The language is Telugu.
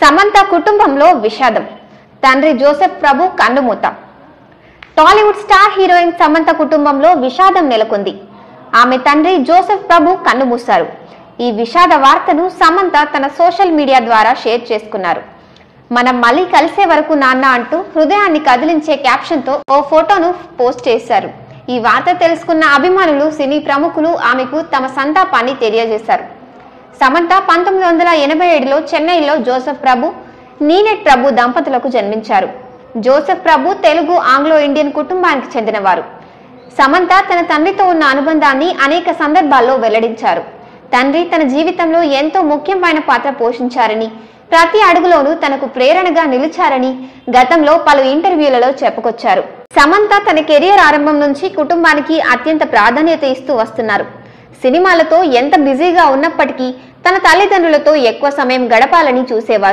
సమంత కుటుంబంలో విషాదం. తండ్రి జోసెఫ్ ప్రభు కన్నుమూత. టాలీవుడ్ స్టార్ హీరోయిన్ సమంత కుటుంబంలో విషాదం నెలకొంది. ఆమె తండ్రి జోసెఫ్ ప్రభు కన్నుమూశారు. ఈ విషాద వార్తను సమంత తన సోషల్ మీడియా ద్వారా షేర్ చేసుకున్నారు. మనం మళ్ళీ కలిసే వరకు నాన్న అంటూ హృదయాన్ని కదిలించే క్యాప్షన్తో ఓ ఫోటోను పోస్ట్ చేశారు. ఈ వార్త తెలుసుకున్న అభిమానులు, సినీ ప్రముఖులు ఆమెకు తమ సంతాపాన్ని తెలియజేశారు. సమంత 1987లో చెన్నైలో జోసెఫ్ ప్రభు, నీనెట్ ప్రభు దంపతులకు జన్మించారు. జోసెఫ్ ప్రభు తెలుగు, ఆంగ్లో ఇండియన్ కుటుంబానికి చెందినవారు. సమంత తన తండ్రితో ఉన్న అనుబంధాన్ని అనేక సందర్భాల్లో వెల్లడించారు. తండ్రి తన జీవితంలో ఎంతో ముఖ్యమైన పాత్ర పోషించారని, ప్రతి అడుగులోనూ తనకు ప్రేరణగా నిలిచారని గతంలో పలు ఇంటర్వ్యూలలో చెప్పుకొచ్చారు. సమంత తన కెరియర్ ఆరంభం నుంచి కుటుంబానికి అత్యంత ప్రాధాన్యత ఇస్తూ వస్తున్నారు. సినిమాలతో ఎంత బిజీగా ఉన్నప్పటికీ తన తల్లిదండ్రులతో ఎక్కువ సమయం గడపాలని చూసేవారు.